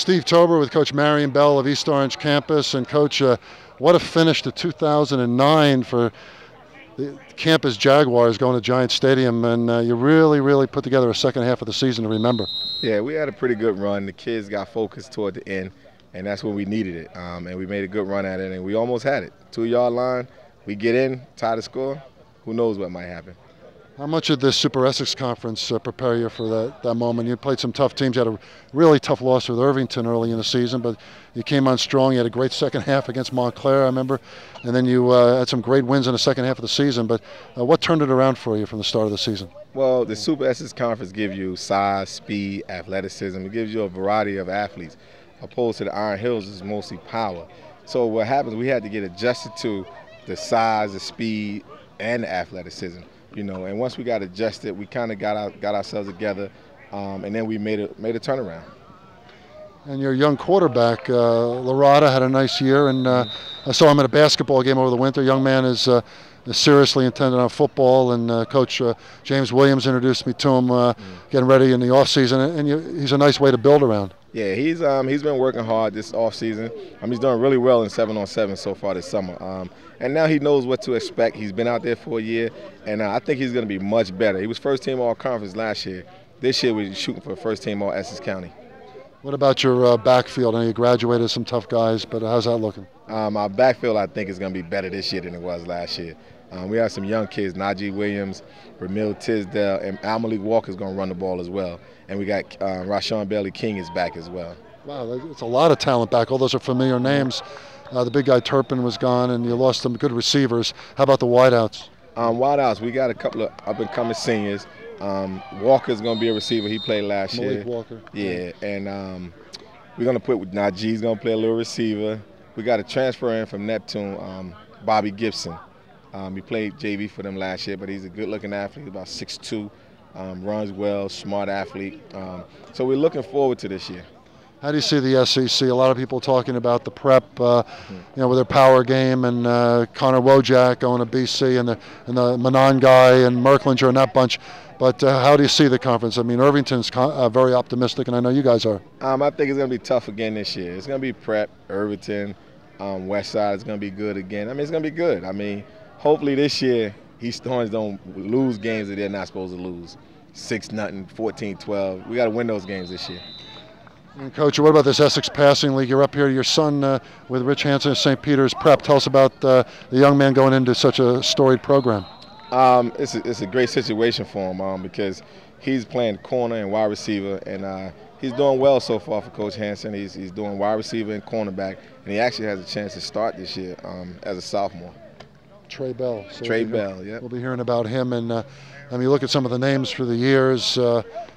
Steve Tober with Coach Marion Bell of East Orange campus. And Coach, what a finish to 2009 for the campus Jaguars going to Giant Stadium. And you really, really put together a second half of the season to remember. Yeah, we had a pretty good run. The kids got focused toward the end, and that's when we needed it. And we made a good run at it, and we almost had it. 2-yard line, we get in, tie the score. Who knows what might happen. How much did this Super Essex Conference prepare you for that moment? You played some tough teams. You had a really tough loss with Irvington early in the season, but you came on strong. You had a great second half against Montclair, I remember, and then you had some great wins in the second half of the season. But what turned it around for you from the start of the season? Well, the Super Essex Conference gives you size, speed, athleticism. It gives you a variety of athletes, opposed to the Iron Hills is mostly power. So what happens, we had to get adjusted to the size, the speed, and the athleticism. You know, and once we got adjusted, we kind of got ourselves together, and then we made a turnaround. And your young quarterback, Larada, had a nice year, and I saw him at a basketball game over the winter. Young man is seriously intended on football, and Coach James Williams introduced me to him getting ready in the off season, and he's a nice way to build around. Yeah, he's been working hard this off season. He's doing really well in 7-on-7 so far this summer. And now he knows what to expect. He's been out there for a year, and I think he's going to be much better. He was first team all conference last year. This year we're shooting for first team all Essex County. What about your backfield? I know you graduated some tough guys, but how's that looking? Our backfield, I think, is going to be better this year than it was last year. We have some young kids, Najee Williams, Ramil Tisdale, and Al-Malik Walker's going to run the ball as well. And we got Rashawn Bailey King is back as well. Wow, it's a lot of talent back. All those are familiar names. The big guy Turpin was gone, and you lost some good receivers. How about the wideouts? Wideouts, we got a couple of up-and-coming seniors. Walker's going to be a receiver. He played last year. Malik Walker. Yeah, and we're going to put Najee's going to play a little receiver. We got a transfer in from Neptune, Bobby Gibson. He played JV for them last year, but he's a good-looking athlete, about 6'2", runs well, smart athlete. So we're looking forward to this year. How do you see the SEC? A lot of people talking about the prep, with their power game, and Connor Wojak going to BC, and the Manon guy and Merklinger and that bunch. But how do you see the conference? I mean, Irvington's very optimistic, and I know you guys are. I think it's going to be tough again this year. It's going to be prep, Irvington, West Side is going to be good again. It's going to be good. Hopefully this year East Orange don't lose games that they're not supposed to lose. 6-0, 14-12. We got to win those games this year. And Coach, what about this Essex Passing League? You're up here, your son with Rich Hansen at St. Peter's Prep. Tell us about the young man going into such a storied program. It's a great situation for him because he's playing corner and wide receiver, and he's doing well so far for Coach Hansen. He's doing wide receiver and cornerback, and he actually has a chance to start this year as a sophomore. Trey Bell. So Trey Bell, yeah. We'll be hearing about him, and you look at some of the names for the years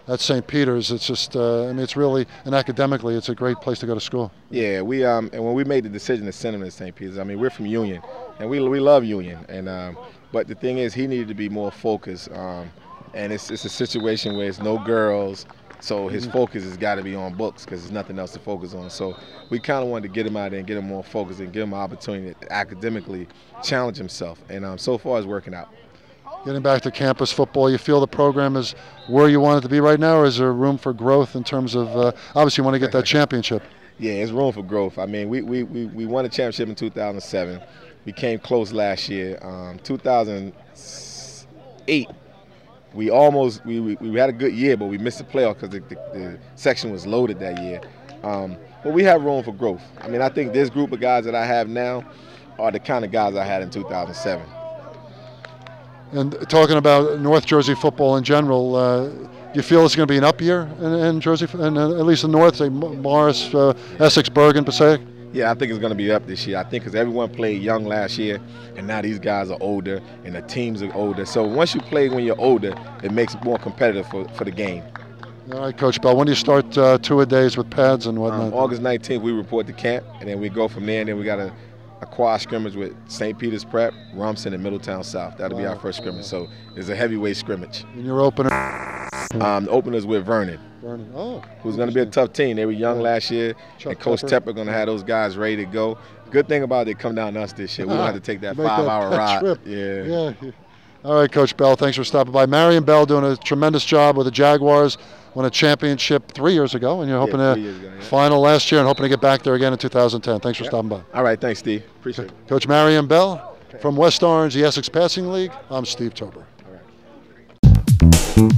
at St. Peter's. It's just, it's really, and academically, it's a great place to go to school. Yeah, we and when we made the decision to send him to St. Peter's, we're from Union, and we love Union, and but the thing is, he needed to be more focused, and it's a situation where it's no girls. So his focus has got to be on books because there's nothing else to focus on. So we kind of wanted to get him out there and get him more focused and give him an opportunity to academically challenge himself. And so far it's working out. Getting back to campus football, you feel the program is where you want it to be right now, or is there room for growth in terms of, obviously you want to get that championship? Yeah, there's room for growth. We won a championship in 2007. We came close last year. 2008. We had a good year, but we missed the playoff because the section was loaded that year. But we have room for growth. I think this group of guys that I have now are the kind of guys I had in 2007. And talking about North Jersey football in general, do you feel it's going to be an up year in Jersey, and at least in North, say Morris, Essex, Bergen, Passaic? Yeah, I think it's going to be up this year. I think because everyone played young last year, and now these guys are older, and the teams are older. So once you play when you're older, it makes it more competitive for the game. All right, Coach Bell, when do you start two-a-days with pads and whatnot? August 19th, we report to camp, and then we go from there, and then we got a quad scrimmage with St. Peter's Prep, Rumson, and Middletown South. That'll be our first scrimmage. So it's a heavyweight scrimmage. And your opener? The opener's with Vernon. Who's going to be a tough team. They were young last year, and Coach Tepper going to have those guys ready to go. Good thing about it, they come down to us this year. We don't have to take that 5-hour ride. Trip. Yeah. All right, Coach Bell, thanks for stopping by. Marion Bell doing a tremendous job with the Jaguars. won a championship 3 years ago, and you're hoping 3 years ago, to final last year and hoping to get back there again in 2010. Thanks for stopping by. All right, thanks, Steve. Appreciate it. Coach Marion Bell from West Orange, the Essex Passing League. I'm Steve Tober. All right.